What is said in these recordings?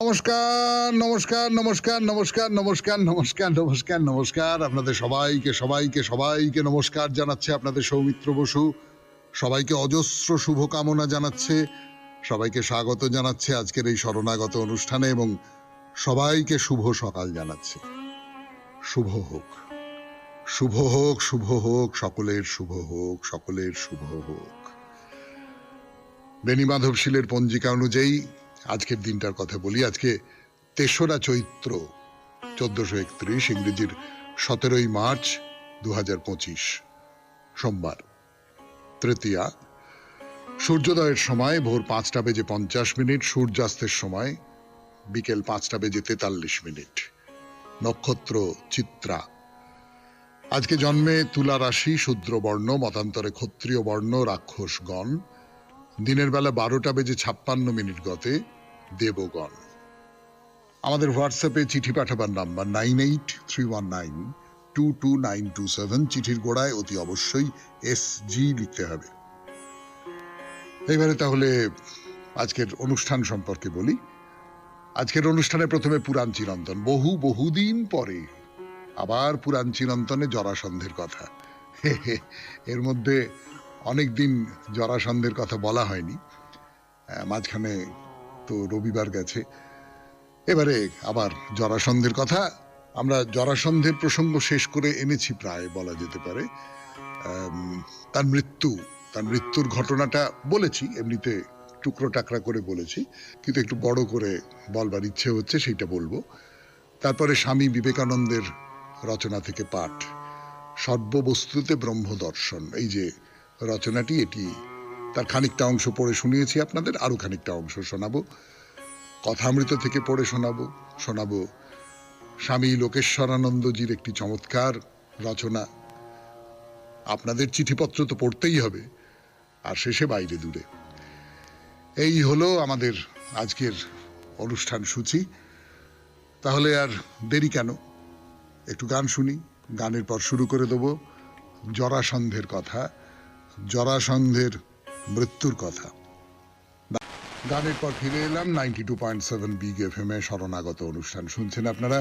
নমস্কার নমস্কার নমস্কার নমস্কার নমস্কার নমস্কার নমস্কার নমস্কার আপনাদের সবাইকে সবাইকে সবাইকে নমস্কার জানাচ্ছে আপনাদের সৌমিত্র বসু। সবাইকে অজস্র শুভকামনা জানাচ্ছে, সবাইকে স্বাগত জানাচ্ছে আজকের এই শরণাগত অনুষ্ঠানে এবং সবাইকে শুভ সকাল জানাচ্ছে। শুভ হোক, শুভ হোক, শুভ হোক, সকলের শুভ হোক, সকলের শুভ হোক। বেণী মাধবশীলের পঞ্জিকা অনুযায়ী আজকের দিনটার কথা বলি। আজকে ৩রা চৈত্র ১৪৩১, ইংরেজির ১৭ই মার্চ ২০২৫, সোমবার, তৃতীয়া। সূর্যোদয়ের সময় ভোর ৫টা বেজে ৫০ মিনিট, সূর্যাস্তের সময় বিকেল ৫টা বেজে ৪৩ মিনিট। নক্ষত্র চিত্রা। আজকে জন্মে তুলা রাশি, শূদ্র বর্ণ, মতান্তরে ক্ষত্রিয় বর্ণ, রাক্ষসগণ। দিনের বেলা ১২টা বেজে ৫৬ মিনিট গতে দেবগণ। আমাদের হোয়াটসঅ্যাপে চিঠি পাঠাবার নাম্বার 9831922927। চিঠির গোড়ায় অতি অবশ্যই SG লিখতে হবে। এবারে তাহলে আজকের অনুষ্ঠান সম্পর্কে বলি। আজকের অনুষ্ঠানে প্রথমে পুরাণ চিরন্তন। বহুদিন পরে আবার পুরাণ চিরন্তনে জরাসন্ধের কথা। এর মধ্যে অনেকদিন জরাসন্ধের কথা বলা হয়নি, মাঝখানে তো রবিবার গেছে। এবারে আবার জরাসন্ধের কথা। আমরা জরাসন্ধের প্রসঙ্গ শেষ করে এনেছি প্রায়, বলা যেতে পারে। তার মৃত্যুর ঘটনাটা বলেছি, এমনিতে টুকরো টাকরা করে বলেছি, কিন্তু একটু বড় করে বলবার ইচ্ছে হচ্ছে, সেইটা বলবো। তারপরে স্বামী বিবেকানন্দের রচনা থেকে পাঠ, সর্ববস্তুতে ব্রহ্মদর্শন, এই যে রচনাটি, এটি তার খানিকটা অংশ পড়ে শুনিয়েছি আপনাদের, আরো খানিকটা অংশ শোনাবো। কথামৃত থেকে পড়ে শোনাবো স্বামী লোকেশ্বরানন্দজির একটি চমৎকার রচনা। আপনাদের চিঠিপত্র তো পড়তেই হবে, আর শেষে বাইরে দূরে। এই হলো আমাদের আজকের অনুষ্ঠান সূচি। তাহলে আর দেরি কেন, একটু গান শুনি। গানের পর শুরু করে দেবো জরাসন্ধের কথা, জরাসন্ধের মৃত্যুর কথা। গানের পর ফিরে এলাম 92.7 বিগ FM এ। শরণাগত অনুষ্ঠান শুনছেন আপনারা।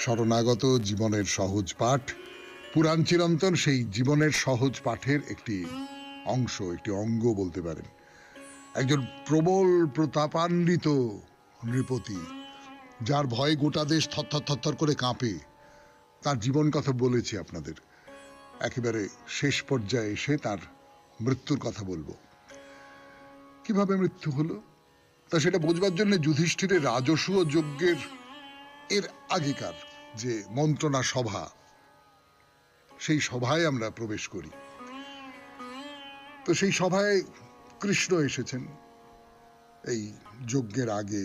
শরণাগত জীবনের সহজ পাঠ, পুরাণ চিরন্তন সেই জীবনের সহজ পাঠের একটি অংশ, একটি অঙ্গ বলতে পারেন। একজন প্রবল প্রতাপান্বিত নৃপতি, যার ভয়ে গোটা দেশ থরথর করে কাঁপে, তার জীবন কথা বলেছি আপনাদের। একেবারে শেষ পর্যায়ে এসে তার মৃত্যুর কথা বলবো। কিভাবে মৃত্যু হলো তা সেটা বোঝবার জন্য যুধিষ্ঠিরের রাজসূয় যজ্ঞের এর আগেকার যে মন্ত্রণা সভা, সেই সভায় আমরা প্রবেশ করি। তো সেই সভায় কৃষ্ণ এসেছেন এই যজ্ঞের আগে,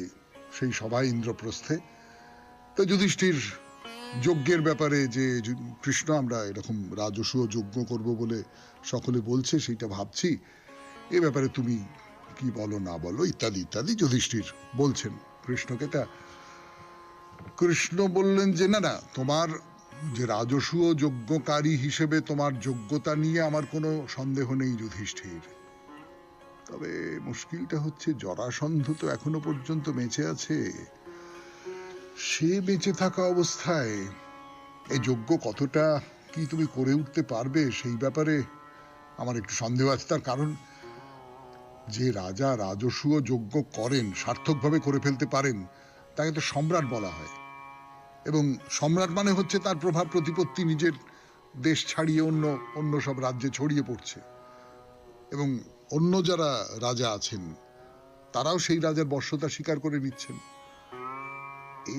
সেই সভায় ইন্দ্রপ্রস্থে। তো যুধিষ্ঠির যজ্ঞের ব্যাপারে, যে কৃষ্ণ আমরা এরকম রাজসূয় যজ্ঞ করব বলে সকলে বলছে, সেইটা ভাবছি, এ ব্যাপারে তুমি কি বলো না বলো, ইত্যাদি ইত্যাদি যুধিষ্ঠির বলছেন কৃষ্ণকে। তা কৃষ্ণ বললেন যে না, তোমার যে রাজসূয় যজ্ঞকারী হিসেবে তোমার যোগ্যতা নিয়ে আমার কোনো সন্দেহ নেই যুধিষ্ঠির। তবে মুশকিলটা হচ্ছে জরাসন্ধ তো এখনো পর্যন্ত বেঁচে আছে। সে বেঁচে থাকা অবস্থায় এই যজ্ঞ কতটা কি তুমি করে উঠতে পারবে, সেই ব্যাপারে আমার একটু সন্দেহ আছে। তার কারণ, যে রাজা রাজসূয় যজ্ঞ করেন, সার্থকভাবে করে ফেলতে পারেন, তাকে তো সম্রাট বলা হয়। এবং সম্রাট মানে হচ্ছে তার প্রভাব প্রতিপত্তি নিজের দেশ ছাড়িয়ে অন্য সব রাজ্যে ছড়িয়ে পড়ছে, এবং অন্য যারা রাজা আছেন তারাও সেই রাজার বশ্যতা স্বীকার করে নিচ্ছেন।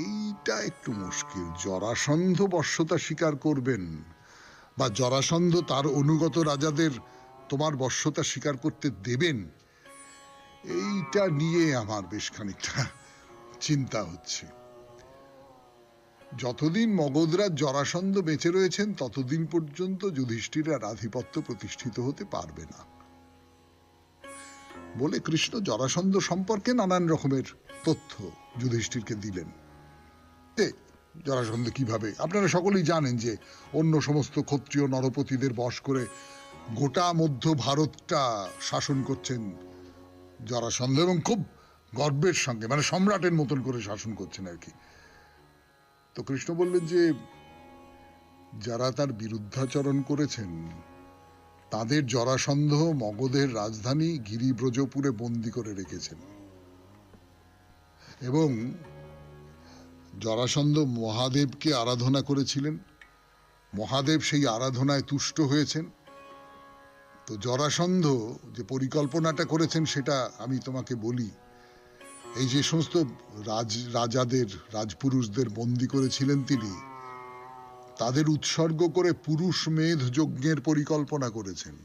এইটা একটু মুশকিল। জরাসন্ধ বশ্যতা স্বীকার করবেন, বা জরাসন্ধ তার অনুগত রাজাদের তোমার বশ্যতা স্বীকার করতে দেবেন, এইটা নিয়ে আমার বেশ খানিকটা চিন্তা হচ্ছে। যতদিন মগধরাজ জরাসন্ধ বেঁচে রয়েছেন ততদিন পর্যন্ত যুধিষ্ঠিরের আধিপত্য প্রতিষ্ঠিত হতে পারবে না বলে কৃষ্ণ জরাসন্ধ সম্পর্কে নানান রকমের তথ্য যুধিষ্ঠিরকে দিলেন। জরাসন্ধ কিভাবে, আপনারা সকলেই জানেন যে অন্য সমস্ত ক্ষত্রিয় নরপতিদের বশ করে গোটা মধ্য ভারতটা শাসন করছেন জরাসন্ধ, এবং খুব গর্বের সঙ্গে, মানে সম্রাটের মতন করে শাসন করছেন আর কি। তো কৃষ্ণ বললেন যে যারা তার বিরুদ্ধাচরণ করেছেন তাদের জরাসন্ধ মগধের রাজধানী গিরিব্রজপুরে বন্দী করে রেখেছেন, এবং জরাসন্ধ মহাদেবকে আরাধনা করেছিলেন, মহাদেব সেই আরাধনায় তুষ্ট হয়েছেন। তো জরাসন্ধ যে পরিকল্পনাটা করেছেন সেটা আমি তোমাকে বলি। এই যে সমস্ত রাজাদের, রাজপুরুষদের বন্দী করেছিলেন তিনি, তাদের উৎসর্গ করে পুরুষ মেধ যজ্ঞের পরিকল্পনা করেছেন।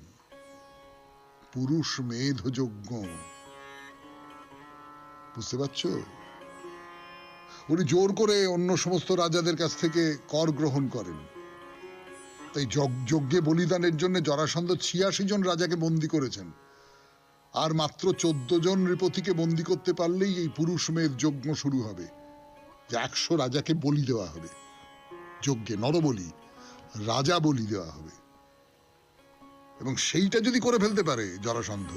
পুরুষ মেধ যজ্ঞ, বুঝতে পারছ? উনি জোর করে অন্য সমস্ত রাজাদের কাছ থেকে কর গ্রহণ করেন। তাই যজ্ঞে বলিদানের জন্য জরাসন্ধ ৮৬ জন রাজাকে বন্দী করেছেন, আর মাত্র ১৪ জন নৃপতিকে বন্দী করতে পারলেই এই পুরুষ মেধ যজ্ঞ শুরু হবে, যে ১০০ রাজাকে বলি দেওয়া হবে যজ্ঞে, নরবলি, রাজা বলি দেওয়া হবে। এবং সেইটা যদি করে ফেলতে পারে জরাসন্ধ,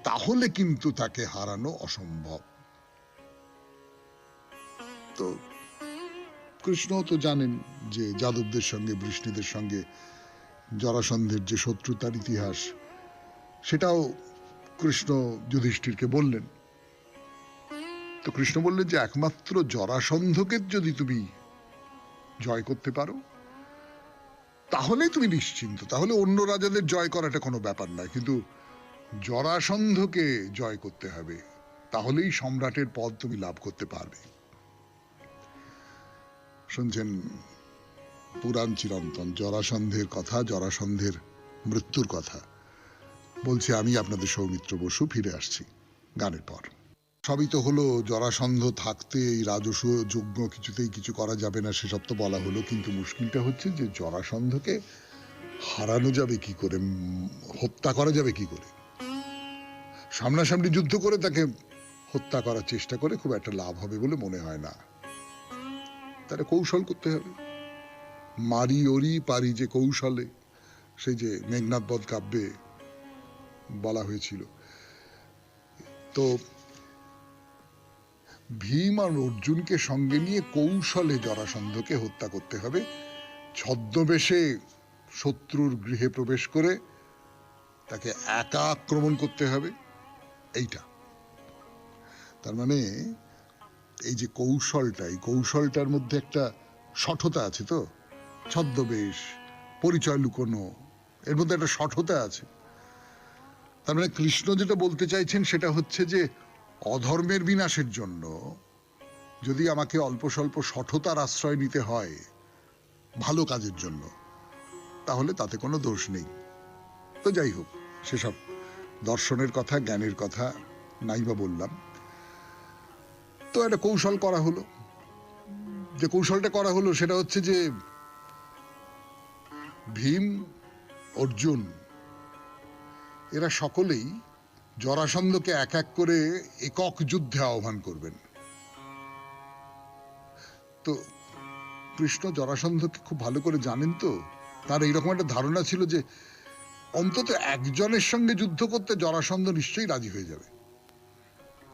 তাহলে কিন্তু তাকে হারানো অসম্ভব। তো কৃষ্ণ তো জানেন যে যাদবদের সঙ্গে, বৃষ্ণিদের সঙ্গে জরাসন্ধের যে শত্রুতার ইতিহাস, সেটাও কৃষ্ণ যুধিষ্ঠিরকে বললেন। তো কৃষ্ণ বললেন যে একমাত্র জরাসন্ধকে যদি তুমি জয় করতে পারো তাহলে তুমি নিশ্চিন্ত, তাহলে অন্য রাজাদের জয় করাটা কোনো ব্যাপার নয়, কিন্তু জরাসন্ধকে জয় করতে হবে, তাহলেই সম্রাটের পদ তুমি লাভ করতে পারবে। শুনছেন পুরাণ চিরন্তন, জরাসন্ধের কথা, জরাসন্ধের মৃত্যুর কথা বলছি আমি, আপনাদের সৌমিত্র বসু। ফিরে আসছি গানের পর। সবই তো হলো, জরাসন্ধ থাকতে এই রাজস্ব যজ্ঞ কিছুতেই কিছু করা যাবে না, সেসব তো বলা হলো, কিন্তু মুশকিলটা হচ্ছে যে জরাসন্ধকে হারানো যাবে কি করে, হত্যা করা যাবে কি করে? সামনাসামনি যুদ্ধ করে তাকে হত্যা করার চেষ্টা করে খুব একটা লাভ হবে বলে মনে হয় না। তারা কৌশল করতে হবে, মারি ওরি পারি যে কৌশলে, সেই যে মেঘনাদ বধ কাব্যে বলা হয়েছিল। তো ভীম আর অর্জুনকে সঙ্গে নিয়ে কৌশলে জরাসন্ধকে হত্যা করতে হবে, ছদ্মবেশে শত্রুর গৃহে প্রবেশ করে তাকে একা আক্রমণ করতে হবে, এইটা। তার মানে এই যে কৌশলটা, এই কৌশলটার মধ্যে একটা সঠতা আছে। তো ছদ্মবেশ, পরিচয় লুকোনো, এর মধ্যে একটা সঠতা আছে। তার মানে কৃষ্ণ যেটা বলতে চাইছেন সেটা হচ্ছে যে অধর্মের বিনাশের জন্য যদি আমাকে অল্প স্বল্প সঠতার আশ্রয় নিতে হয় ভালো কাজের জন্য, তাহলে তাতে কোনো দোষ নেই। তো যাই হোক, সেসব দর্শনের কথা, জ্ঞানের কথা নাইবা বললাম। তো একটা কৌশল করা হলো, যে কৌশলটা করা হলো সেটা হচ্ছে যে ভীম, অর্জুন এরা সকলেই জরাসন্ধকে এক এক করে একক যুদ্ধে আহ্বান করবেন। তো কৃষ্ণ জরাসন্ধকে খুব ভালো করে জানেন, তো তার এইরকম একটা ধারণা ছিল যে অন্তত একজনের সঙ্গে যুদ্ধ করতে জরাসন্ধ নিশ্চয়ই রাজি হয়ে যাবে।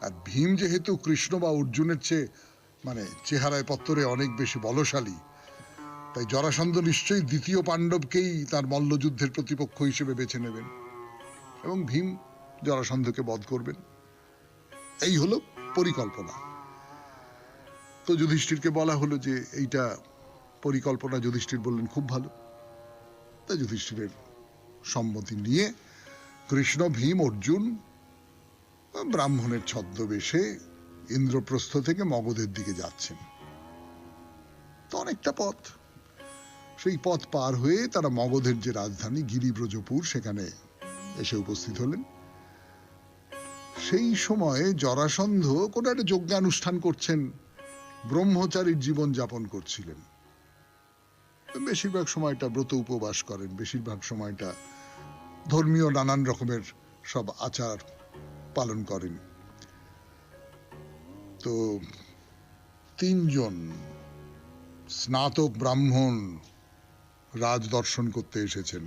আর ভীম যেহেতু কৃষ্ণ বা অর্জুনের চেয়ে মানে চেহারায় পত্তরে অনেক বেশি বলশালী, তাই জরাসন্ধ নিশ্চয়ই দ্বিতীয় পাণ্ডবকেই তার মল্লযুদ্ধের প্রতিপক্ষ হিসেবে বেছে নেবেন, এবং ভীম জরাসন্ধকে বধ করবেন। এই হলো পরিকল্পনা। তো যুধিষ্ঠিরকে বলা হলো যে এইটা পরিকল্পনা। যুধিষ্ঠির বললেন খুব ভালো। তাই যুধিষ্ঠিরের সম্মতি নিয়ে কৃষ্ণ, ভীম, অর্জুন ব্রাহ্মণের ছদ্মবেশে ইন্দ্রপ্রস্থ থেকে মগধের দিকে যাচ্ছেন। তো অনেকটা পথ, সেই পথ পার হয়ে তারা মগধের যে রাজধানী গিরিব্রজপুর সেখানে এসে উপস্থিত হলেন। সেই সময়ে জরাসন্ধ কোনো একটা যজ্ঞানুষ্ঠান করছেন, ব্রহ্মচারীর জীবন যাপন করছিলেন। বেশিরভাগ সময়টা ব্রত উপবাস করেন, বেশিরভাগ সময়টা ধর্মীয় নানান রকমের সব আচার পালন করেন। তো ৩ জন স্নাতক ব্রাহ্মণ রাজদর্শন করতে এসেছেন।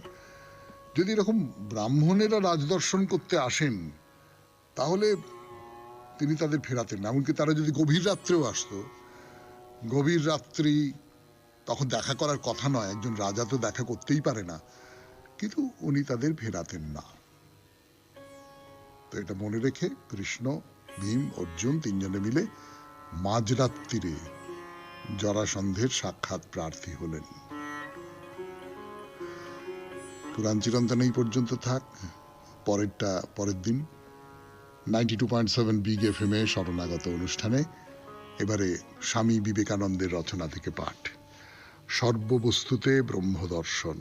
যদি এরকম ব্রাহ্মণেরা রাজদর্শন করতে আসেন তাহলে তিনি তাদের ফেরাতেন না। এমনকি তারা যদি গভীর রাত্রেও আসতো, গভীর রাত্রি তখন দেখা করার কথা নয়, একজন রাজা তো দেখা করতেই পারে না, কিন্তু উনি তাদের ফেরাতেন না। তো এটা মনে রেখে কৃষ্ণ, ভীম, অর্জুন তিনজনে মিলে মাঝরাত্রিরে জরাসন্ধের সাক্ষাৎ প্রার্থী হলেন। পুরাণ চিরন্তন এই পর্যন্ত থাক। পরের দিন 92.7 বিগ FM এ শরণাগত অনুষ্ঠানে এবারে স্বামী বিবেকানন্দের রচনা থেকে পাঠ, সর্ববস্তুতে ব্রহ্মদর্শন।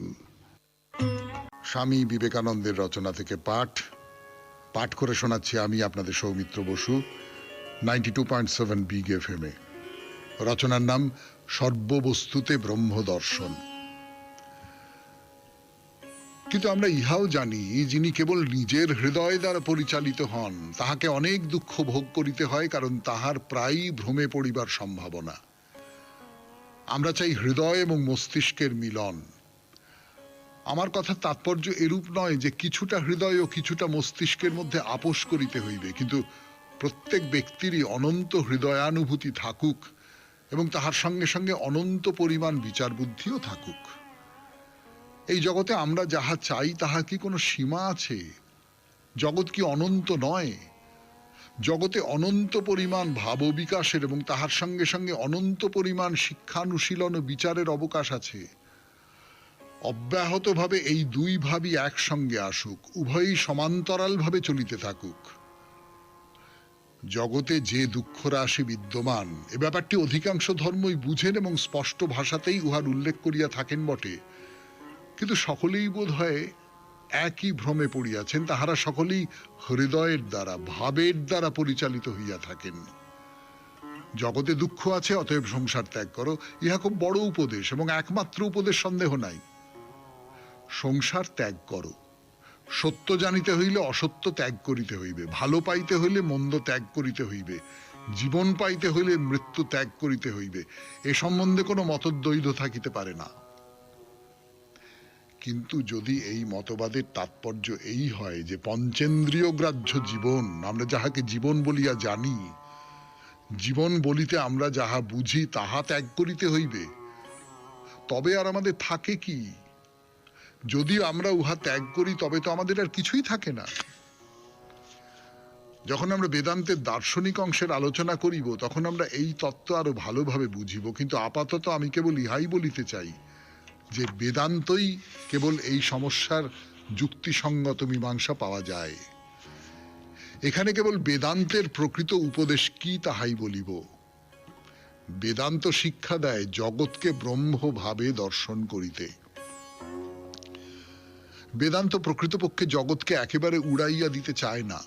স্বামী বিবেকানন্দের রচনা থেকে পাঠ করে শোনাচ্ছি আমি আপনাদের সৌমিত্র বসু, 92.7 বিগ FM এ। রচনার নাম সর্ববস্তুতে ব্রহ্মদর্শন। কিন্তু আমরা ইহাও জানি, যিনি কেবল নিজের হৃদয় দ্বারা পরিচালিত হন, তাহাকে অনেক দুঃখ ভোগ করিতে হয়, কারণ তাহার প্রায়ই ভ্রমে পড়িবার সম্ভাবনা। আমরা চাই হৃদয় এবং মস্তিষ্কের মিলন। আমার কথার তাৎপর্য এরূপ নয় যে কিছুটা হৃদয় ও কিছুটা মস্তিষ্কের মধ্যে আপোষ করিতে হইবে, কিন্তু প্রত্যেক ব্যক্তিরই অনন্ত হৃদয়ানুভূতি থাকুক এবং তাহার সঙ্গে সঙ্গে অনন্ত পরিমাণ বিচার বুদ্ধিও থাকুক। এই জগতে আমরা যাহা চাই তাহা কি কোনো সীমা আছে? জগৎ কি অনন্ত নয়? জগতে অনন্ত পরিমাণ ভাব বিকাশের এবং তাহার সঙ্গে সঙ্গে অনন্ত পরিমাণ শিক্ষানুশীলন ও বিচারের অবকাশ আছে। অব্যাহতভাবে এই দুই ভাবই একসঙ্গে আসুক, উভয়ই সমান্তরালভাবে চলিতে থাকুক। জগতে যে দুঃখ রাশি বিদ্যমান, এ ব্যাপারটি অধিকাংশ ধর্মই বুঝেন এবং স্পষ্ট ভাষাতেই উহার উল্লেখ করিয়া থাকেন বটে, কিন্তু সকলেই বোধ হয় একই ভ্রমে পড়িয়াছেন। তাহারা সকলেই হৃদয়ের দ্বারা, ভাবের দ্বারা পরিচালিত হইয়া থাকেন। জগতে দুঃখ আছে, অতএব সংসার ত্যাগ করো, ইহা খুব বড় উপদেশ এবং একমাত্র উপদেশ, সন্দেহ নাই। সংসার ত্যাগ করো। সত্য জানিতে হইলে অসত্য ত্যাগ করিতে হইবে, ভালো পাইতে হইলে মন্দ ত্যাগ করিতে হইবে, জীবন পাইতে হইলে মৃত্যু ত্যাগ করিতে হইবে। এ সম্বন্ধে কোনো মতদ্বৈধ থাকিতে পারে না। কিন্তু যদি এই মতবাদের তাৎপর্য এই হয় যে পঞ্চেন্দ্রিয় গ্রাহ্য জীবন, আমরা যাহাকে জীবন বলিয়া জানি, জীবন বলিতে আমরা যাহা বুঝি তাহা ত্যাগ করিতে হইবে, তবে আর আমাদের থাকে কি? যদি আমরা উহা ত্যাগ করি তবে তো আমাদের আর কিছুই থাকে না। যখন আমরা বেদান্তের দার্শনিক অংশের আলোচনা করিব, তখন আমরা এই তত্ত্ব আরো ভালোভাবে বুঝিব। কিন্তু আপাতত আমি কেবল ইহাই বলিতে চাই যে বেদান্তই কেবল এই সমস্যার যুক্তিসঙ্গত মীমাংসা পাওয়া যায়। এখানে কেবল বেদান্তের প্রকৃত উপদেশ কি তাহাই বলিব। বেদান্ত শিক্ষা দেয় জগৎকে ব্রহ্মভাবে দর্শন করিতে। বেদান্ত প্রকৃতপক্ষে জগৎকে একেবারে উড়াইয়া দিতে চায় না।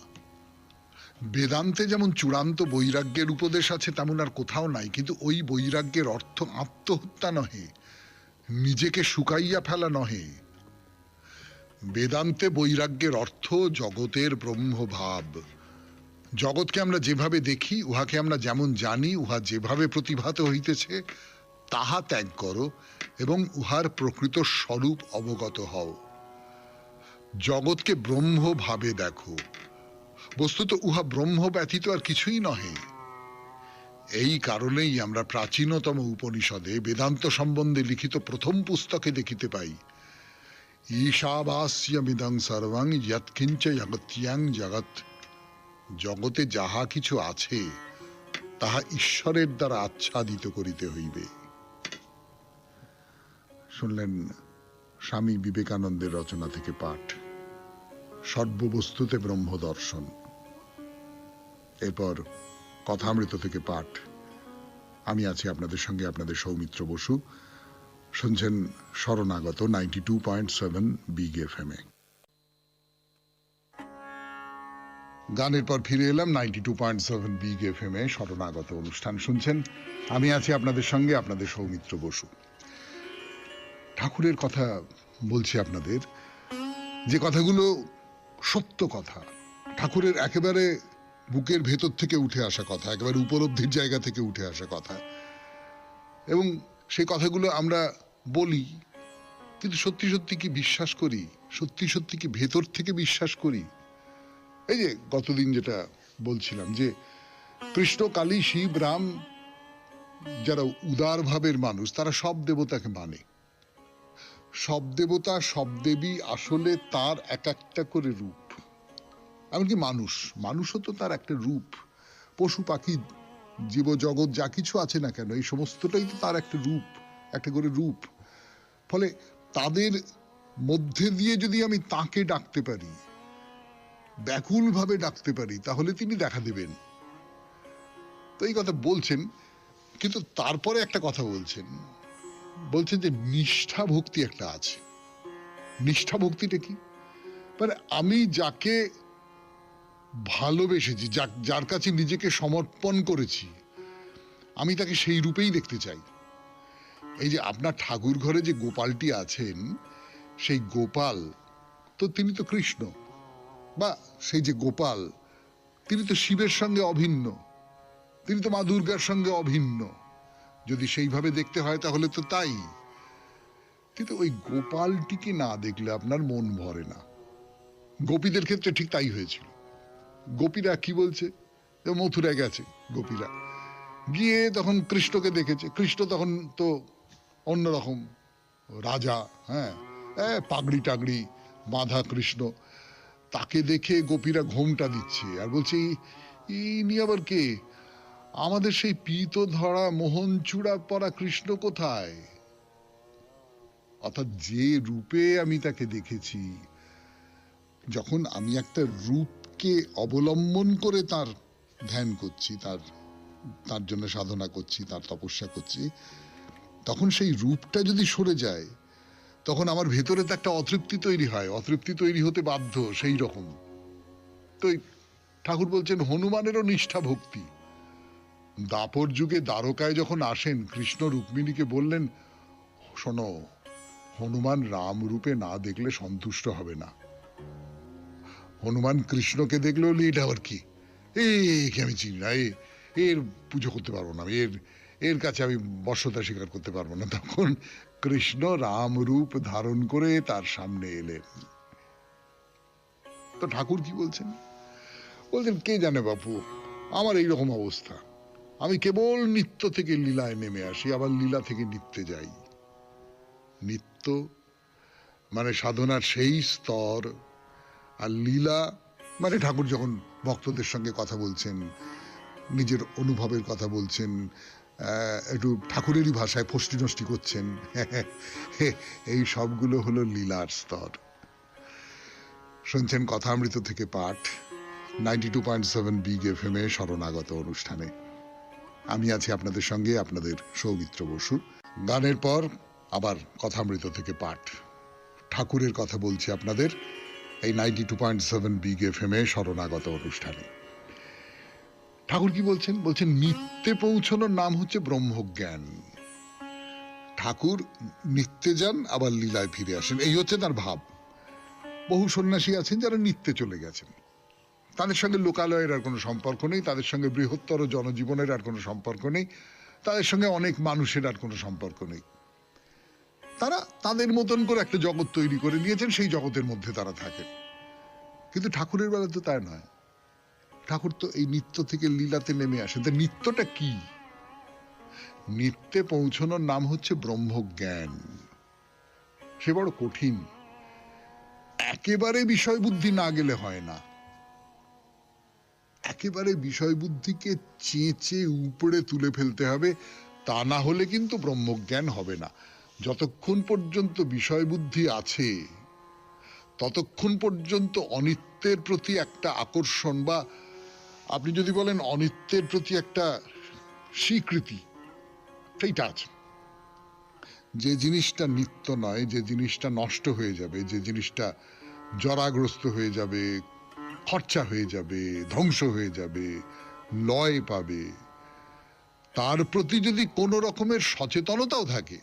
বেদান্তে যেমন চূড়ান্ত বৈরাগ্যের উপদেশ আছে, তেমন আর কোথাও নাই। কিন্তু ওই বৈরাগ্যের অর্থ আত্মহত্যা নহে, নিজেকে শুকাইয়া ফেলা নহে। বেদান্তে বৈরাগ্যের অর্থ জগতের ব্রহ্মভাব। জগৎকে আমরা যেভাবে দেখি, উহাকে আমরা যেমন জানি, উহা যেভাবে প্রতিভাত হইতেছে তাহা ত্যাগ করো এবং উহার প্রকৃত স্বরূপ অবগত হও। জগৎকে ব্রহ্মভাবে দেখো। বস্তুত উহা ব্রহ্ম ব্যতীত আর কিছুই নহে। এই কারণেই আমরা প্রাচীনতম উপনিষদে বেদান্ত সম্বন্ধে লিখিত প্রথম পুস্তকে দেখিতে পাই, ঈশাবাস্যমিদং সর্বং যৎকিঞ্চ জগত্যাং জগৎ। জগতে যাহা কিছু আছে তাহা ঈশ্বরের দ্বারা আচ্ছাদিত করিতে হইবে। শুনলেন স্বামী বিবেকানন্দের রচনা থেকে পাঠ, সর্ববস্তুতে ব্রহ্মদর্শন। এরপর কথামৃত থেকে পাঠ, আমি আছি আপনাদের সঙ্গে, আপনাদের সৌমিত্র বসু। শুনছেন শরণাগত 92.7 বিগ FM এ। গানের পর ফিরে এলাম 92.7 বিগ FM এ। শরণাগত অনুষ্ঠান শুনছেন, আমি আছি আপনাদের সঙ্গে, আপনাদের সৌমিত্র বসু। ঠাকুরের কথা বলছি আপনাদের, যে কথাগুলো সত্য কথা, ঠাকুরের একেবারে বুকের ভেতর থেকে উঠে আসা কথা, একেবারে উপলব্ধির জায়গা থেকে উঠে আসা কথা। এবং সেই কথাগুলো আমরা বলি, কিন্তু সত্যি সত্যি কি বিশ্বাস করি? সত্যি সত্যি কি ভেতর থেকে বিশ্বাস করি? এই যে গতদিন যেটা বলছিলাম, যে কৃষ্ণ, কালী, শিব, রাম যারা উদার ভাবের মানুষ তারা সব দেবতাকে মানে। সব দেবতা সব দেবী আসলে তার এক একটা করে রূপ। এমনকি মানুষও তো তার একটা রূপ। পশু পাখি জীবজগৎ যা কিছু আছে না কেন এই সমস্তটাই তো তার একটা রূপ, একটা করে রূপ। ফলে তাদের মধ্যে দিয়ে যদি আমি তাকে ডাকতে পারি, ব্যাকুল ভাবে ডাকতে পারি, তাহলে তিনি দেখা দেবেন। তো এই কথা বলছেন, কিন্তু তারপরে একটা কথা বলছেন যে নিষ্ঠা ভক্তি একটা আছে। নিষ্ঠা ভক্তিটা কি? মানে আমি যাকে ভালোবেসেছি, যার কাছে নিজেকে সমর্পণ করেছি, আমি তাকে সেই রূপেই দেখতে চাই। এই যে আপনার ঠাকুর ঘরে যে গোপালটি আছেন, সেই গোপাল তো তিনি তো কৃষ্ণ, বা সেই যে গোপাল তিনি তো শিবের সঙ্গে অভিন্ন, তিনি তো মা দুর্গার সঙ্গে অভিন্ন। যদি সেইভাবে দেখতে হয় তাহলে তো তাই। কিন্তু ওই গোপালটিকে না দেখলে আপনার মন ভরে না। গোপীদের ক্ষেত্রে ঠিক তাই হয়েছিল। গোপীরা কি বলছে, মথুরায় গেছে গোপীরা, গিয়ে তখন কৃষ্ণকে দেখেছে। কৃষ্ণ তখন তো অন্যরকম রাজা, হ্যাঁ, পাগড়ি টাগড়ি বাঁধা কৃষ্ণ। তাকে দেখে গোপীরা ঘোমটা দিচ্ছে আর বলছে ইনি আবার কে? আমাদের সেই পীত ধরা মোহন চূড়া পরা কৃষ্ণ কোথায়? অর্থাৎ যে রূপে আমি তাকে দেখেছি, যখন আমি একটা রূপকে অবলম্বন করে তার ধ্যান করছি, তার জন্য সাধনা করছি, তার তপস্যা করছি, তখন সেই রূপটা যদি সরে যায়, তখন আমার ভেতরে তো একটা অতৃপ্তি তৈরি হয়, অতৃপ্তি তৈরি হতে বাধ্য। সেই রকম তো ঠাকুর বলছেন হনুমানেরও নিষ্ঠা ভক্তি। দাপর যুগে দ্বারকায় যখন আসেন, কৃষ্ণ রুক্মিণীকে বললেন, শোনো, হনুমান রাম রূপে না দেখলে সন্তুষ্ট হবে না। হনুমান কৃষ্ণকে দেখলে বললি এটা আবার কি? একে আমি চিনি না, এর পুজো করতে পারবো না, এর কাছে আমি বর্ষতা স্বীকার করতে পারবো না। তখন কৃষ্ণ রাম রূপ ধারণ করে তার সামনে এলেন। তো ঠাকুর কি বলছেন? কে জানে বাপু, আমার এইরকম অবস্থা। আমি কেবল নিত্য থেকে লীলায় নেমে আসি, আবার লীলা থেকে নিত্যে যাই। নিত্য মানে সাধনার সেই স্তর, আর লীলা মানে ঠাকুর যখন ভক্তদের সঙ্গে কথা বলছেন, নিজের অনুভবের কথা বলছেন, একটু ঠাকুরেরই ভাষায় ফষ্টি নষ্টি করছেন, এই সবগুলো হলো লীলার স্তর। শুনছেন কথামৃত থেকে পাঠ, 92.7 বিগ FM এ শরণাগত অনুষ্ঠানে। আমি আছি আপনাদের সঙ্গে, আপনাদের সৌমিত্র বসু। গানের পর আবার কথামৃত থেকে পাঠ, ঠাকুরের কথা বলছি আপনাদের এই 92.7 বিগ FM এ শরণাগত অনুষ্ঠানে। ঠাকুর কি বলছেন? নিত্যে পৌঁছানোর নাম হচ্ছে ব্রহ্মজ্ঞান। ঠাকুর নিত্যে যান, আবার লীলায় ফিরে আসেন, এই হচ্ছে তার ভাব। বহু সন্ন্যাসী আছেন যারা নিত্যে চলে গেছেন, তাদের সঙ্গে লোকালয়ের আর কোনো সম্পর্ক নেই, তাদের সঙ্গে বৃহত্তর জনজীবনের আর কোনো সম্পর্ক নেই, তাদের সঙ্গে অনেক মানুষের আর কোনো সম্পর্ক নেই। তারা তাদের মতন করে একটা জগৎ তৈরি করে নিয়েছেন, সেই জগতের মধ্যে তারা থাকেন। কিন্তু ঠাকুরের বেলা তো তাই নয়। ঠাকুর তো এই নিত্য থেকে লীলাতে নেমে আসেন। তা নিত্যটা কি? নিত্যে পৌঁছানোর নাম হচ্ছে ব্রহ্মজ্ঞান। সে বড় কঠিন, একেবারে বিষয় বুদ্ধি না গেলে হয় না। একেবারে বিষয় বুদ্ধিকে চেঁচে উপড়ে তুলে ফেলতে হবে, তা না হলে কিন্তু ব্রহ্মজ্ঞান হবে না। যতক্ষণ পর্যন্ত বিষয় বুদ্ধি আছে, ততক্ষণ পর্যন্ত অনিত্যের প্রতি একটা আকর্ষণ, বা আপনি যদি বলেন অনিত্যের প্রতি একটা স্বীকৃতি, সেইটা আছে। যে জিনিসটা নিত্য নয়, যে জিনিসটা নষ্ট হয়ে যাবে, যে জিনিসটা জরাগ্রস্ত হয়ে যাবে, খরচা হয়ে যাবে, ধ্বংস হয়ে যাবে, লয় পাবে, তার প্রতি যদি কোনো রকমের সচেতনতাও থাকে,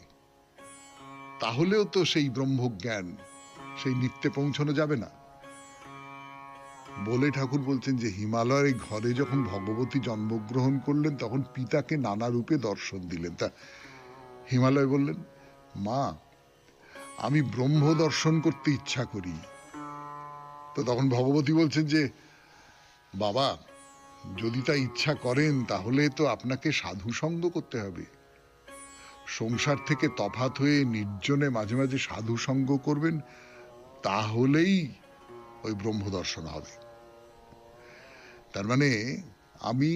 তাহলেও তো সেই ব্রহ্মজ্ঞান, সেই নিত্যে পৌঁছানো যাবে না। বলে ঠাকুর বলছেন যে হিমালয়ের ঘরে যখন ভগবতী জন্মগ্রহণ করলেন, তখন পিতাকে নানা রূপে দর্শন দিলেন। তা হিমালয় বললেন, মা, আমি ব্রহ্ম দর্শন করতে ইচ্ছা করি। তো তখন ভগবতী বলছেন যে বাবা, যদি তা ইচ্ছা করেন তাহলে তো আপনাকে সাধু সঙ্গ করতে হবে। সংসার থেকে তফাৎ হয়ে নির্জনে মাঝে মাঝে সাধু সঙ্গ করবেন, তাহলেই ওই ব্রহ্ম দর্শন হবে। তার মানে আমি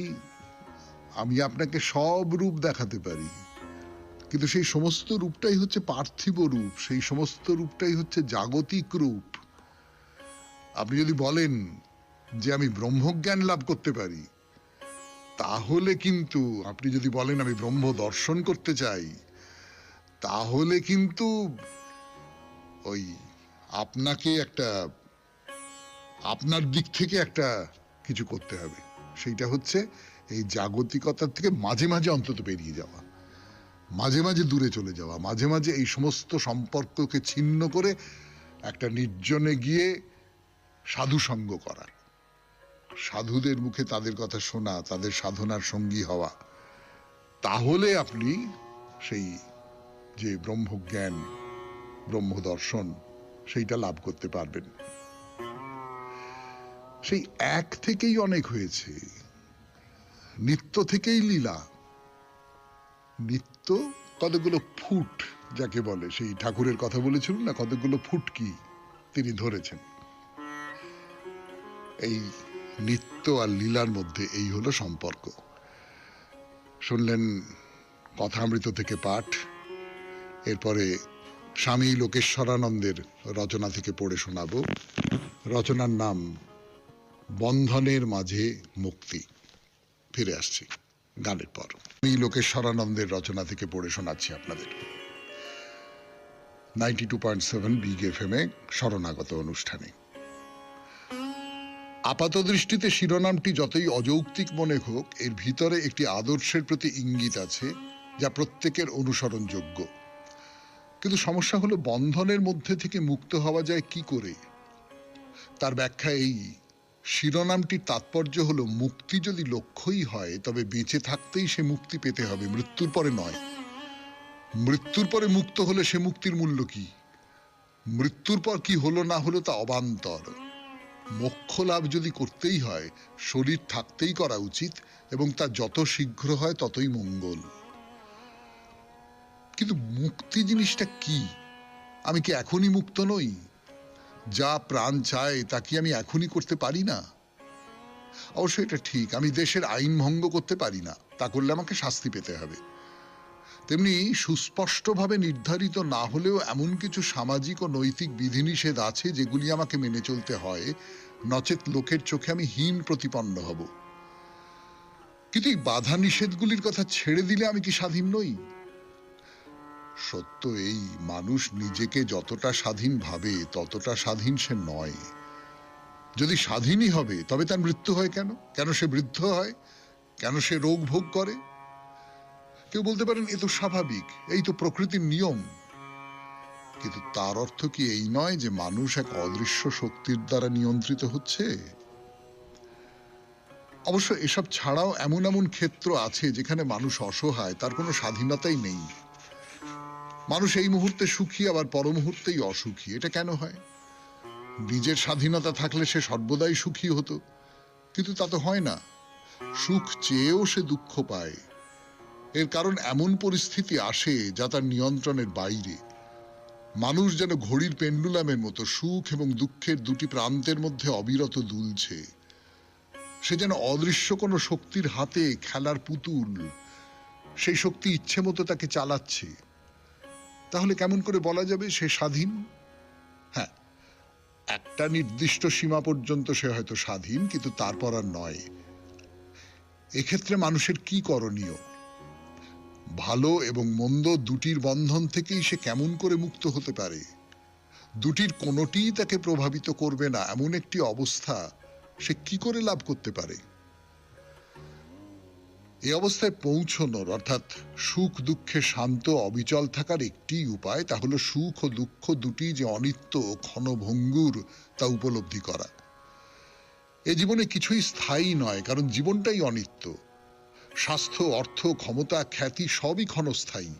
আমি আপনাকে সব রূপ দেখাতে পারি, কিন্তু সেই সমস্ত রূপটাই হচ্ছে পার্থিব রূপ, সেই সমস্ত রূপটাই হচ্ছে জাগতিক রূপ। আপনি যদি বলেন যে আমি ব্রহ্মজ্ঞান লাভ করতে পারি, তাহলে কিন্তু, আপনি যদি বলেন আমি ব্রহ্ম দর্শন করতে চাই, তাহলে কিন্তু ওই আপনাকে একটা, আপনার দিক থেকে একটা কিছু করতে হবে। সেইটা হচ্ছে এই জাগতিকতার থেকে মাঝে মাঝে অন্তত বেরিয়ে যাওয়া, মাঝে মাঝে দূরে চলে যাওয়া, মাঝে মাঝে এই সমস্ত সম্পর্ককে ছিন্ন করে একটা নির্জনে গিয়ে সাধু সঙ্গ করা, সাধুদের মুখে তাদের কথা শোনা, তাদের সাধনার সঙ্গী হওয়া। তাহলে আপনি সেই যে ব্রহ্মজ্ঞান, ব্রহ্ম দর্শন, সেইটা লাভ করতে পারবেন। সেই এক থেকেই অনেক হয়েছে, নিত্য থেকেই লীলা। নিত্য কতগুলো ফুট যাকে বলে, সেই ঠাকুরের কথা বলেছিলেন না, কতগুলো ফুটকি তিনি ধরেছেন। এই নিত্য আর লীলার মধ্যে এই হলো সম্পর্ক। শুনলেন কথামৃত থেকে পাঠ, এরপরে স্বামী লোকেশ্বরানন্দের রচনা থেকে পড়ে শোনাবো। রচনার নাম বন্ধনের মাঝে মুক্তি। ফিরে আসছি গানের পর। স্বামী লোকেশ্বরানন্দের রচনা থেকে পড়ে শোনাচ্ছি আপনাদের 92.7 বিগ এফএম-এ শরণাগত অনুষ্ঠানে। আপাত দৃষ্টিতে শিরোনামটি যতই অযৌক্তিক মনে হোক, এর ভিতরে একটি আদর্শের প্রতি ইঙ্গিত আছে যা প্রত্যেকের অনুসরণযোগ্য। কিন্তু সমস্যা হলো বন্ধনের মধ্যে থেকে মুক্ত হওয়া যায় কি করে। তার ব্যাখ্যা এই, শিরোনামটির তাৎপর্য হলো মুক্তি যদি লক্ষ্যই হয়, তবে বেঁচে থাকতেই সে মুক্তি পেতে হবে, মৃত্যুর পরে নয়। মৃত্যুর পরে মুক্ত হলে সে মুক্তির মূল্য কি? মৃত্যুর পর কি হলো না হলো তা অবান্তর। মোক্ষ লাভ যদি করতেই হয়, শরীর থাকতেই করা উচিত, এবং তা যত শীঘ্র হয় ততই মঙ্গল। কিন্তু মুক্তি জিনিসটা কি? আমি কি এখনই মুক্ত নই? যা প্রাণ চায় তা কি আমি এখনই করতে পারি না? অবশ্যই এটা ঠিক, আমি দেশের আইন ভঙ্গ করতে পারি না, তা করলে আমাকে শাস্তি পেতে হবে। তেমনি সুস্পষ্টভাবে নির্ধারিত না হলেও এমন কিছু সামাজিক ও নৈতিক বিধিনিষেধ আছে যেগুলি আমাকে মেনে চলতে হয়, নচেত লোকের চোখে আমি হীন প্রতিপন্ন হব। কিন্তু এই বাধা নিষেধগুলির কথা ছেড়ে দিলে আমি কি স্বাধীন নই? সত্য এই, মানুষ নিজেকে যতটা স্বাধীন ভাবে ততটা স্বাধীন সে নয়। যদি স্বাধীনই হবে তবে তার মৃত্যু হয় কেন? কেন সে বৃদ্ধ হয়? কেন সে রোগ ভোগ করে? কেউ বলতে পারেন এ তো স্বাভাবিক, এই তো প্রকৃতির নিয়ম। কিন্তু তার অর্থ কি এই নয় যে মানুষ এক অদৃশ্য শক্তির দ্বারা নিয়ন্ত্রিত হচ্ছে? অবশ্য এসব ছাড়াও এমন এমন ক্ষেত্র আছে যেখানে মানুষ অসহায়, তার কোনো স্বাধীনতাই নেই। মানুষ এই মুহূর্তে সুখী, আবার পর মুহূর্তেই অসুখী। এটা কেন হয়? নিজের স্বাধীনতা থাকলে সে সর্বদাই সুখী হতো, কিন্তু তা তো হয় না। সুখ চেয়েও সে দুঃখ পায়। এর কারণ এমন পরিস্থিতি আসে যা তার নিয়ন্ত্রণের বাইরে। মানুষ যেন ঘড়ির পেন্ডুলামের মতো সুখ এবং দুঃখের দুটি প্রান্তের মধ্যে অবিরত দুলছে। সে যেন অদৃশ্য কোনো শক্তির হাতে খেলার পুতুল, সেই শক্তি ইচ্ছে মতো তাকে চালাচ্ছে। তাহলে কেমন করে বলা যাবে সে স্বাধীন? হ্যাঁ, একটা নির্দিষ্ট সীমা পর্যন্ত সে হয়তো স্বাধীন, কিন্তু তারপর আর নয়। এক্ষেত্রে মানুষের কি করণীয়? ভালো এবং মন্দ দুটির বন্ধন থেকেই সে কেমন করে মুক্ত হতে পারে? দুটির কোনোটিই তাকে প্রভাবিত করবে না এমন একটি অবস্থা সে কি করে লাভ করতে পারে? এই অবস্থায় পৌঁছনোর, অর্থাৎ সুখ দুঃখে শান্ত অবিচল থাকার একটি উপায়, তা হলো সুখ ও দুঃখ দুটি যে অনিত্য ও ক্ষণভঙ্গুর তা উপলব্ধি করা। এ জীবনে কিছুই স্থায়ী নয়, কারণ জীবনটাই অনিত্য। স্বাস্থ্য, অর্থ, ক্ষমতা, খ্যাতি সবই ক্ষণস্থায়ী।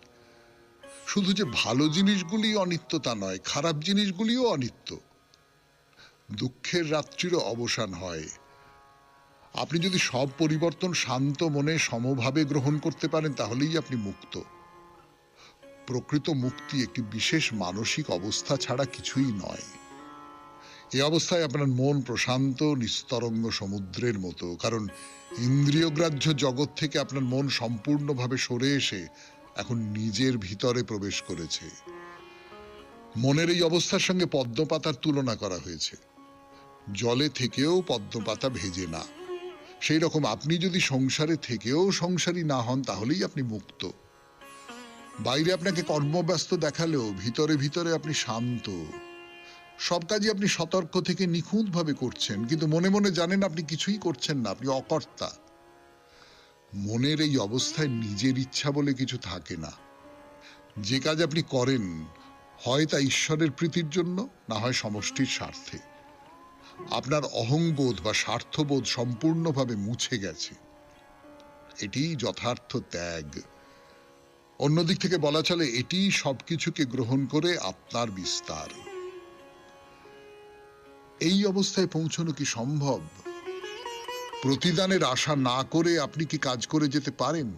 শুধু যে ভালো জিনিসগুলি অনিত্য তা নয়, খারাপ জিনিসগুলিও অনিত্য। দুঃখের রাত্রিরও অবসান হয়, আপনি যদি সব পরিবর্তন শান্ত মনে সমভাবে গ্রহণ করতে পারেন তাহলেই আপনি মুক্ত। প্রকৃত মুক্তি একটি বিশেষ মানসিক অবস্থা ছাড়া কিছুই নয়। এই অবস্থায় আপনার মন প্রশান্ত নিস্তরঙ্গ সমুদ্রের মতো, কারণ ইন্দ্রিয়গ্রাহ্য জগৎ থেকে আপনার মন সম্পূর্ণভাবে সরে এসে এখন নিজের ভিতরে প্রবেশ করেছে। মনের এই অবস্থার সঙ্গে পদ্মপাতার তুলনা করা হয়েছে। জলে থেকেও পদ্মপাতা ভেজে না, সেই রকম আপনি যদি সংসারে থেকেও সংসারী না হন তাহলেই আপনি মুক্ত। বাইরে আপনাকে কর্মব্যস্ত দেখালেও ভিতরে ভিতরে আপনি শান্ত। সব কাজই আপনি সতর্ক থেকে নিখুঁতভাবে করছেন, কিন্তু মনে মনে জানেন আপনি কিছুই করছেন না, আপনি অকর্তা। মনের এই অবস্থায় নিজের ইচ্ছা বলে কিছু থাকে না। যে কাজ আপনি করেন হয় তা ঈশ্বরের প্রীতির জন্য, না হয় সমষ্টির স্বার্থে। আপনার অহংবোধ বা স্বার্থবোধ সম্পূর্ণভাবে মুছে গেছে। এটি যথার্থ ত্যাগ। অন্যদিক থেকে বলা চলে এটি সবকিছুকে গ্রহণ করে আপনার বিস্তার। এই অবস্থায় পৌঁছানো কি সম্ভব? প্রতিদানের আশা না করে আপনি কি কাজ করে যেতে পারেন?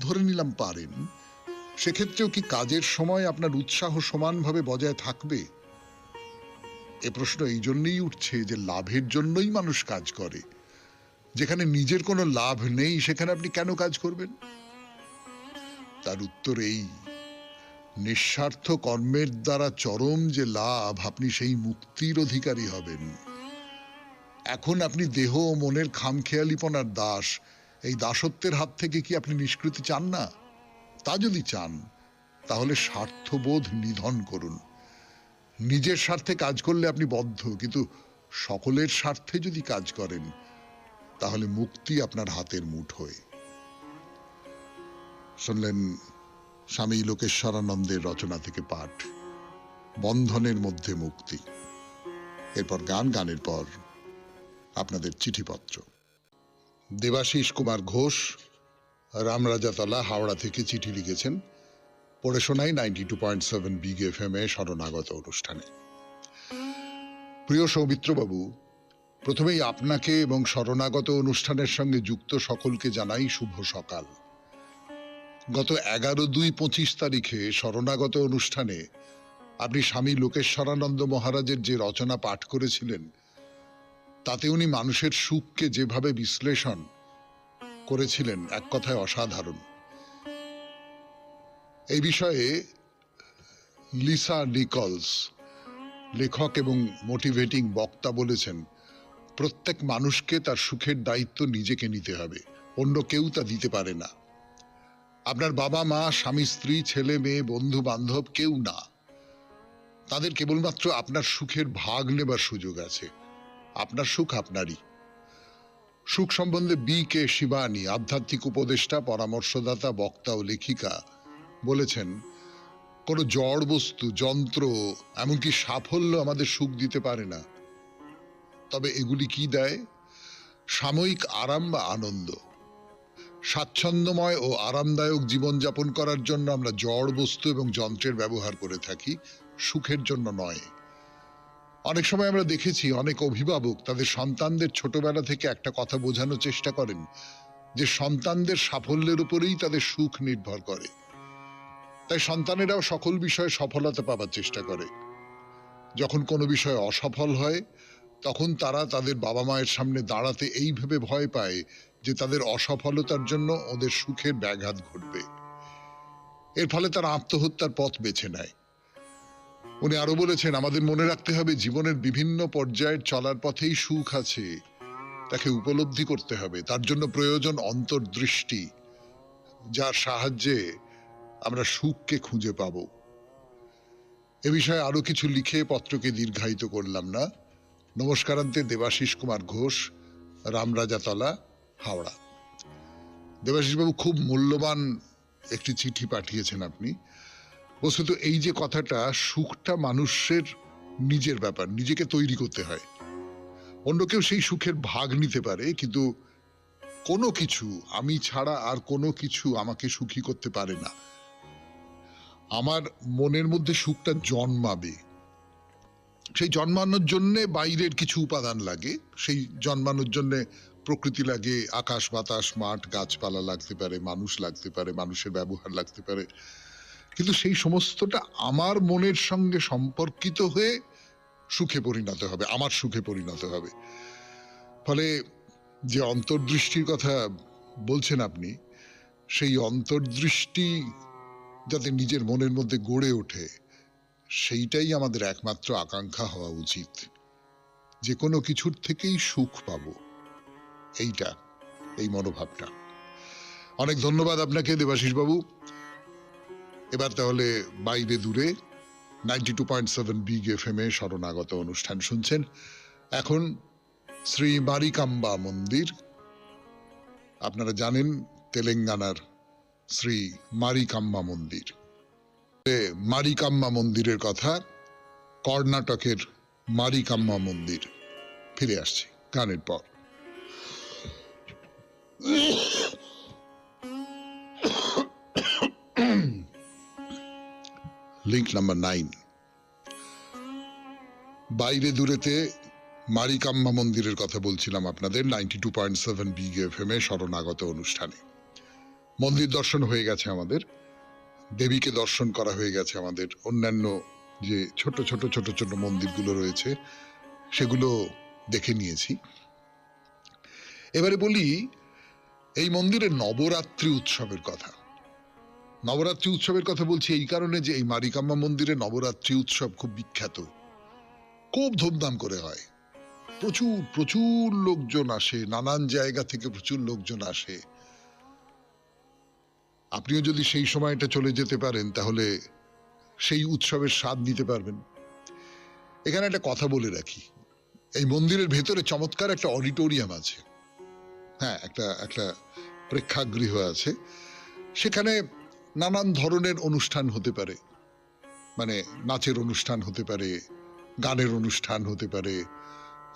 ধরে নিলাম পারেন। সেক্ষেত্রেও কি কাজের সময় আপনার উৎসাহ সমানভাবে বজায় থাকবে? এ প্রশ্ন এই জন্যই উঠছে যে লাভের জন্যই মানুষ কাজ করে। যেখানে নিজের কোনো লাভ নেই সেখানে আপনি কেন কাজ করবেন? তার উত্তর এই, নিঃস্বার্থ কর্মের দ্বারা চরম যে লাভ, আপনি সেই মুক্তির অধিকারী হবেন। এখন আপনি দেহ ও মনের খামখেয়ালিপনার দাস। এই দাসত্বের হাত থেকে কি আপনি নিষ্কৃতি চান না? তা যদি চান তাহলে স্বার্থবোধ নিধন করুন। নিজের স্বার্থে কাজ করলে আপনি বদ্ধ, কিন্তু সকলের স্বার্থে যদি কাজ করেন তাহলে মুক্তি আপনার হাতের মুঠোয়। শুনলেন স্বামী লোকেশ্বরানন্দের রচনা থেকে পাঠ, বন্ধনের মধ্যে মুক্তি। এরপর গান, গানের পর আপনাদের চিঠিপত্র। দেবাশিস কুমার ঘোষ, রামরাজাতলা, হাওড়া থেকে চিঠি লিখেছেন। পড়ে শোনাই 92.7 বিগ FM এ শরণাগত অনুষ্ঠানে। প্রিয় সৌমিত্রবাবু, প্রথমেই আপনাকে এবং শরণাগত অনুষ্ঠানের সঙ্গে যুক্ত সকলকে জানাই শুভ সকাল। গত 11/2/25 তারিখে শরণাগত অনুষ্ঠানে আপনি স্বামী লোকেশ্বরানন্দ মহারাজের যে রচনা পাঠ করেছিলেন তাতে উনি মানুষের সুখকে যেভাবে বিশ্লেষণ করেছিলেন এক কথায় অসাধারণ। এই বিষয়ে লিসা নিকলস, লেখক এবং মোটিভেটিং বক্তা, বলেছেন প্রত্যেক মানুষকে তার সুখের দায়িত্ব নিজেকে নিতে হবে, অন্য কেউ তা দিতে পারে না। আপনার বাবা মা, স্বামী স্ত্রী, ছেলে মেয়ে, বন্ধু বান্ধব কেউ না। তাদের কেবলমাত্র আপনার সুখের ভাগ নেবার সুযোগ আছে। আপনার সুখ আপনারই। সুখ সম্বন্ধে বি.কে. শিবানী, আধ্যাত্মিক উপদেষ্টা, পরামর্শদাতা, বক্তা ও লেখিকা, বলেছেন কোনো জড় বস্তু, যন্ত্র, এমনকি সাফল্য আমাদের সুখ দিতে পারে না। তবে এগুলি কি দেয়? সাময়িক আরাম বা আনন্দ। স্বাচ্ছন্দ্যময় ও আরামদায়ক জীবনযাপন করার জন্য আমরা জড় বস্তু এবং যন্ত্রের ব্যবহার করে থাকি, সুখের জন্য নয়। অনেক সময় আমরা দেখেছি অনেক অভিভাবক তাদের সন্তানদের ছোটবেলা থেকে একটা কথা বোঝানোর চেষ্টা করেন যে সন্তানদের সাফল্যের উপরেই তাদের সুখ নির্ভর করে। তাই সন্তানেরাও সকল বিষয়ে সফলতা পাবার চেষ্টা করে। যখন কোনো বিষয় অসফল হয় তখন তারা তাদের বাবা মায়ের সামনে দাঁড়াতে এই ভেবে ভয় পায় যে তাদের অসফলতার জন্য ওদের সুখের ব্যাঘাত ঘটবে। এর ফলে তারা আত্মহত্যার পথ বেছে নেয়। উনি আরো বলেছেন, আমাদের মনে রাখতে হবে জীবনের বিভিন্ন পর্যায়ের চলার পথেই সুখ আছে, তাকে উপলব্ধি করতে হবে। তার জন্য প্রয়োজন অন্তর্দৃষ্টি, যার সাহায্যে আমরা সুখকে খুঁজে পাব। এ বিষয়ে আরো কিছু লিখে পত্রকে দীর্ঘায়িত করলাম না। নমস্কারান্তে, দেবাশিস কুমার ঘোষ, রামরাজাতলা, হাওড়া। দেবাশিস বাবু, খুব মূল্যবান একটি চিঠি পাঠিয়েছেন আপনি। বস্তুত এই যে কথাটা, সুখটা মানুষের নিজের ব্যাপার, নিজেকে তৈরি করতে হয়। অন্য কেউ সেই সুখের ভাগ নিতে পারে, কিন্তু কোনো কিছু, আমি ছাড়া আর কোনো কিছু আমাকে সুখী করতে পারে না। আমার মনের মধ্যে সুখটা জন্মাবে, সেই জন্মানোর জন্যে বাইরের কিছু উপাদান লাগে। সেই জন্মানোর জন্যে প্রকৃতি লাগে, আকাশ বাতাস মাঠ গাছপালা লাগতে পারে, মানুষ লাগতে পারে, মানুষের ব্যবহার লাগতে পারে, কিন্তু সেই সমস্তটা আমার মনের সঙ্গে সম্পর্কিত হয়ে সুখে পরিণত হবে, আমার সুখে পরিণত হবে। ফলে যে অন্তর্দৃষ্টির কথা বলছেন আপনি, সেই অন্তর্দৃষ্টি যাতে নিজের মনের মধ্যে গড়ে ওঠে, সেইটাই আমাদের একমাত্র আকাঙ্ক্ষা হওয়া উচিত। যে কোনো কিছুর থেকেই সুখ পাবো, এইটা, এই মনোভাবটা। অনেক ধন্যবাদ আপনাকে দেবাশিস বাবু। এবার তাহলে বাইরে দূরে 92.7 বিগ FM এ শরণাগত অনুষ্ঠান শুনছেন। এখন শ্রী মারিকাম্বা মন্দির, আপনারা জানেন তেলেঙ্গানার শ্রী মারিকাম্মা মন্দির। মারিকাম্মা মন্দিরের কথা, কর্ণাটকের মারিকাম্মা মন্দির। ফিরে আসছি গানের পর। Link number 9। বাইরে দূরেতে মারিকাম্মা মন্দিরের কথা বলছিলাম আপনাদের 92.7 বিগ FM এ শরণাগত অনুষ্ঠানে। মন্দির দর্শন হয়ে গেছে আমাদের, দেবীকে দর্শন করা হয়ে গেছে আমাদের, অন্যান্য যে ছোট ছোট ছোট ছোট মন্দিরগুলো রয়েছে সেগুলো দেখে নিয়েছি। এবারে বলি এই মন্দিরের নবরাত্রি উৎসবের কথা। নবরাত্রি উৎসবের কথা বলছি এই কারণে যে এই মারিকাম্মা মন্দিরে নবরাত্রি উৎসব খুব বিখ্যাত, খুব ধুমধাম করে হয়। প্রচুর প্রচুর লোকজন আসে, নানান জায়গা থেকে প্রচুর লোকজন আসে। আপনিও যদি সেই সময়টা চলে যেতে পারেন তাহলে সেই উৎসবের স্বাদ নিতে পারবেন। এখানে একটা কথা বলে রাখি, এই মন্দিরের ভেতরে চমৎকার একটা অডিটোরিয়াম আছে, হ্যাঁ, একটা প্রেক্ষাগৃহ আছে। সেখানে নানান ধরনের অনুষ্ঠান হতে পারে, মানে নাচের অনুষ্ঠান হতে পারে, গানের অনুষ্ঠান হতে পারে,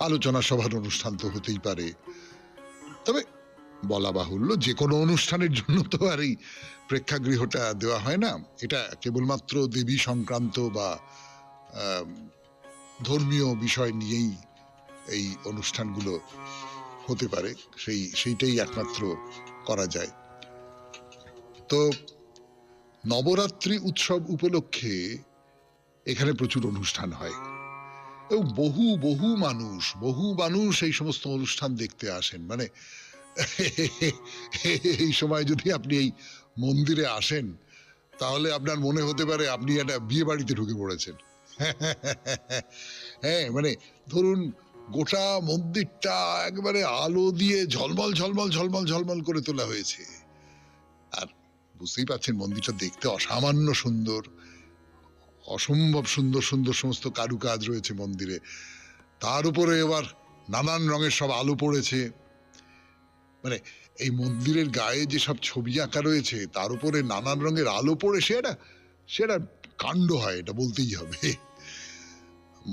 আলোচনা সভার অনুষ্ঠান তো হতেই পারে। তবে বলা বাহুল্য, যে কোনো অনুষ্ঠানের জন্য তো আর এই প্রেক্ষাগৃহটা দেওয়া হয় না। এটা কেবলমাত্র দেবী সংক্রান্ত বা ধর্মীয় বিষয় নিয়েই এই অনুষ্ঠানগুলো হতে পারে, সেইটাই একমাত্র করা যায়। তো নবরাত্রি উৎসব উপলক্ষে এখানে প্রচুর অনুষ্ঠান হয় এবং বহু বহু মানুষ এই সমস্ত অনুষ্ঠান দেখতে আসেন। মানে এই সময় যদি আপনি এই মন্দিরে আসেন তাহলে আপনার মনে হতে পারে আপনি একটা বিয়ে বাড়িতে ঢুকে পড়েছেন। হ্যাঁ, মানে ধরুন গোটা মন্দিরটা একেবারে আলো দিয়ে ঝলমল ঝলমল ঝলমল ঝলমল করে তোলা হয়েছে। আর বুঝতেই পারছেন মন্দিরটা দেখতে অসামান্য সুন্দর, অসম্ভব সুন্দর সুন্দর সমস্ত কারুকাজ রয়েছে মন্দিরে। তার উপরে এবার নানান রঙের সব আলো পড়েছে। মানে এই মন্দিরের গায়ে যে সব ছবি আঁকা রয়েছে তার উপরে নানান রঙের আলো পড়ে সেটা কাণ্ড হয়, এটা বলতেই হবে।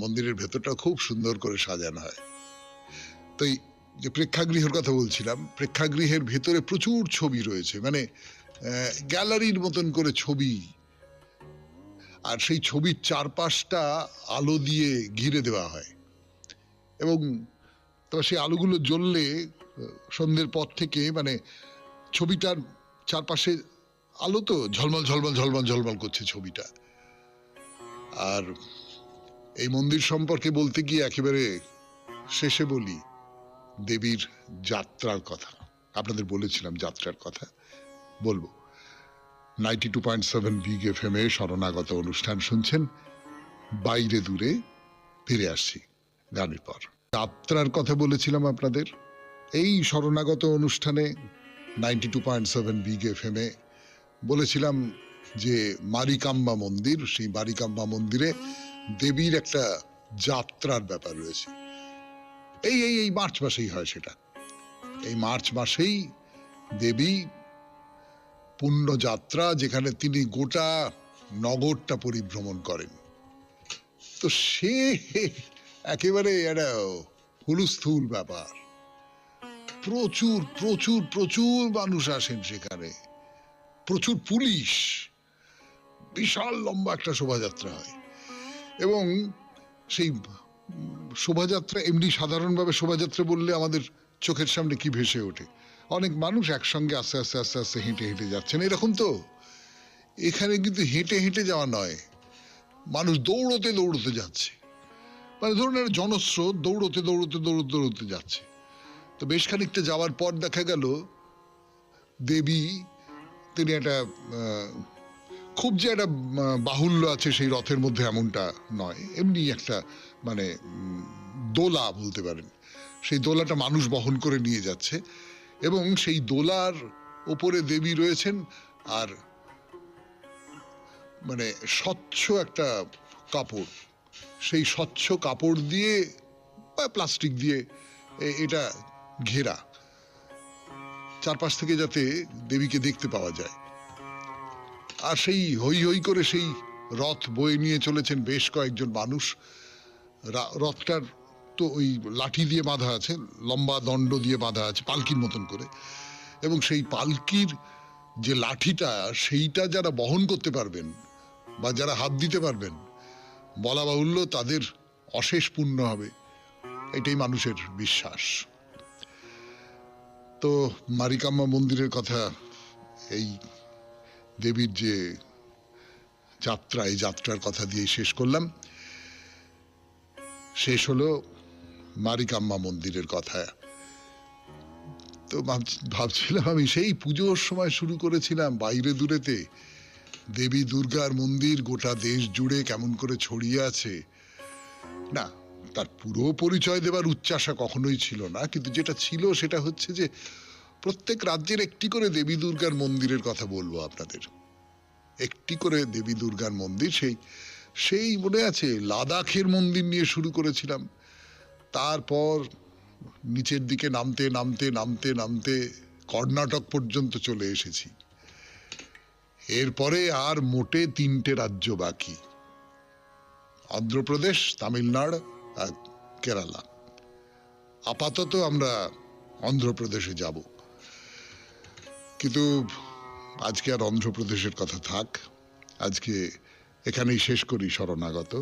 মন্দিরের ভেতরটা খুব সুন্দর করে সাজানো হয়। তো এই যে প্রেক্ষাগৃহের কথা বলছিলাম, প্রেক্ষাগৃহের ভেতরে প্রচুর ছবি রয়েছে, মানে গ্যালারির মতন করে ছবি, আর সেই ছবির চারপাশটা আলো দিয়ে ঘিরে দেওয়া হয়। এবং তবে সেই আলোগুলো জ্বললে সন্ধ্যের পর থেকে মানে ছবিটার চারপাশে আলো তো ঝলমল ঝলমল ঝলমল ঝলমল করছে ছবিটা। আর এই মন্দির সম্পর্কে বলতে গিয়ে একেবারে শেষে বলি দেবীর যাত্রার কথা। আপনাদের বলেছিলাম যাত্রার কথা বলবো। 92.7 বিগ FM এ শরণাগত অনুষ্ঠান শুনছেন। বাইরে দূরে ফিরে আসছি গানের পর। যাত্রার কথা বলেছিলাম আপনাদের এই শরণাগত অনুষ্ঠানে 92.7 বিগ FM এ বলেছিলাম যে মারিকাম্মা মন্দির, সেই মারিকাম্মা মন্দিরে দেবীর একটা যাত্রার ব্যাপার রয়েছে। এই মার্চ মাসেই হয় সেটা। এই মার্চ মাসেই দেবী পুণ্য যাত্রা, যেখানে তিনি গোটা নগরটা পরিভ্রমণ করেন। তো সে একেবারে একটা হুলস্থুল ব্যাপার। প্রচুর প্রচুর প্রচুর মানুষ আসেন সেখানে, প্রচুর পুলিশ, বিশাল লম্বা একটা শোভাযাত্রা হয়। এবং সেই শোভাযাত্রা এমনি সাধারণভাবে শোভাযাত্রা বললে আমাদের চোখের সামনে কি ভেসে ওঠে? অনেক মানুষ একসঙ্গে আস্তে আস্তে আস্তে আস্তে হেঁটে হেঁটে যাচ্ছেন, এরকম তো। এখানে কিন্তু হেঁটে হেঁটে যাওয়া নয়, মানুষ দৌড়তে দৌড়তে যাচ্ছে। মানে ধরুন একটা জনস্রোত দৌড়তে দৌড়তে দৌড়তে দৌড়তে যাচ্ছে। তো বেশ খানিকটা যাওয়ার পর দেখা গেল দেবী, তিনি একটা খুব যে একটা বাহুল্য আছে সেই রথের মধ্যে এমনটা নয়, এমনি একটা মানে দোলা বলতে পারেন, সেই দোলাটা মানুষ বহন করে নিয়ে যাচ্ছে এবং সেই দোলার ওপরে দেবী রয়েছেন। আর মানে স্বচ্ছ একটা কাপড়, সেই স্বচ্ছ কাপড় দিয়ে বা প্লাস্টিক দিয়ে এটা ঘেরা, চারপাশ থেকে যাতে দেবীকে দেখতে পাওয়া যায়। আর সেই হই হই করে সেই রথ বয়ে নিয়ে চলেছেন বেশ কয়েকজন মানুষ। রথটার তো ওই লাঠি দিয়ে বাঁধা আছে, লম্বা দণ্ড দিয়ে বাঁধা আছে পালকির মতন করে, এবং সেই পালকির যে লাঠিটা সেইটা যারা বহন করতে পারবেন বা যারা হাত দিতে পারবেন, বলা বাহুল্য তাদের অশেষ পুণ্য হবে, এটাই মানুষের বিশ্বাস। তো মারিকাম্মা মন্দিরের কথা, এই দেবীর যে যাত্রা, এই যাত্রার কথা দিয়ে শেষ করলাম। শেষ হলো মারিকাম্মা মন্দিরের কথা। তো ভাবছিলাম আমি সেই পুজোর সময় শুরু করেছিলাম বাইরে দূরেতে, দেবী দুর্গার মন্দির গোটা দেশ জুড়ে কেমন করে ছড়িয়ে আছে। না, তার পুরো পরিচয় দেবার উচ্চাশা কখনোই ছিল না, কিন্তু যেটা ছিল সেটা হচ্ছে যে প্রত্যেক রাজ্যের একটি করে দেবী দুর্গার মন্দিরের কথা বলবো আপনাদের। একটি করে দেবী দুর্গার মন্দির, সেই মনে আছে লাদাখের মন্দির নিয়ে শুরু করেছিলাম, তারপর নিচের দিকে নামতে নামতে নামতে নামতে কর্ণাটক পর্যন্ত চলে এসেছি। এরপরে আর মোটে 3টে রাজ্য বাকি, অন্ধ্রপ্রদেশ, তামিলনাড়ু আর কেরালা। আপাতত আমরা অন্ধ্রপ্রদেশে যাব, কিন্তু আজকে আর অন্ধ্রপ্রদেশের কথা থাক, আজকে এখানেই শেষ করি শরণাগত।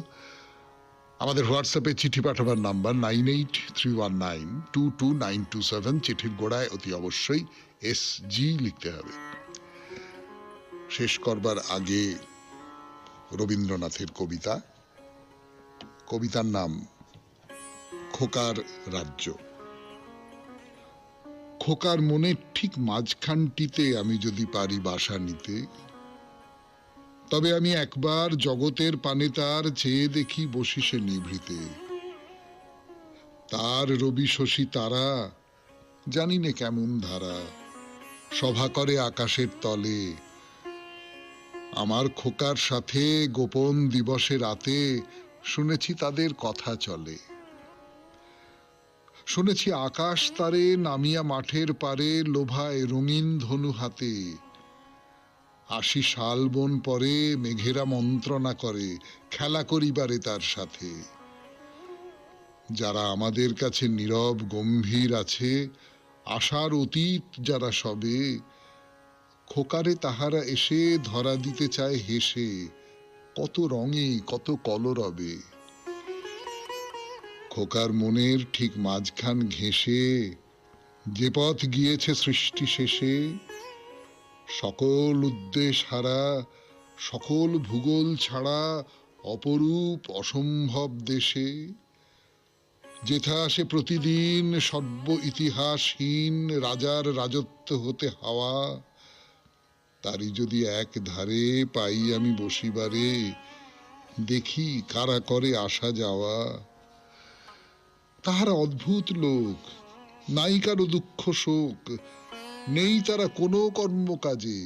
আমাদের হোয়াটসঅ্যাপে চিঠি পাঠাবার নাম্বার 9831922927। চিঠির গোড়ায় অতি অবশ্যই SG লিখতে হবে। শেষ করবার আগে রবীন্দ্রনাথের কবিতার নাম খোকার রাজ্য। খোকার মনের ঠিক মাঝখানটিতে আমি যদি পারি বাসা নিতে, তবে আমি একবার জগতের পানে তার চেয়ে দেখি বসিসে নিভৃতে। তার রবি শশী তারা জানি নে কেমন ধারা সভা করে আকাশের তলে। আমার খোকার সাথে গোপন দিবসে রাতে শুনেছি তাদের কথা চলে। শুনেছি আকাশ তারে নামিয়া মাঠের পারে লোভায় রঙিন ধনু হাতে। 80 শালবন পরে মেঘেরা মন্ত্রণা করে খেলা করিবারে তার সাথে। যারা আমাদের কাছে নীরব গম্ভীর আছে, আশার অতীত যারা সবে, খোকারে তাহারা এসে ধরা দিতে চায় হেসে, কত রঙে কত কলরবে। খোকার মনের ঠিক মাঝখান ঘেঁষে যে পথ গিয়েছে সৃষ্টি শেষে, সকল উদ্দেশ হারা, সকল ভূগোল ছাড়া অপরূপ অসম্ভব দেশে, যেথা আসে প্রতিদিন সর্ব ইতিহাসহীন রাজার রাজত্ব হতে হাওয়া। তারই যদি এক ধারে পাই আমি বসিবারে, দেখি কারা করে আসা যাওয়া। তাহারা অদ্ভুত লোক, নাই কারো দুঃখ শোক, নেই তারা কোনো কর্মকাজে।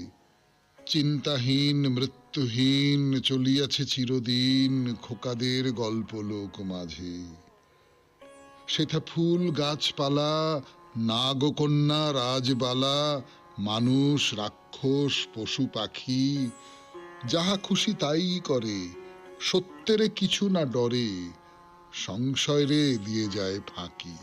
চিন্তাহীন মৃত্যুহীন চলিয়াছে চিরদিন খোকাদের গল্প লোক মাঝে। সেথা ফুল গাছপালা, নাগকন্যা রাজবালা, মানুষ রাক্ষস পশু পাখি, যাহা খুশি তাই করে, সত্যেরে কিছু না ডরে, সংশয়রে দিয়ে যায় ফাঁকি।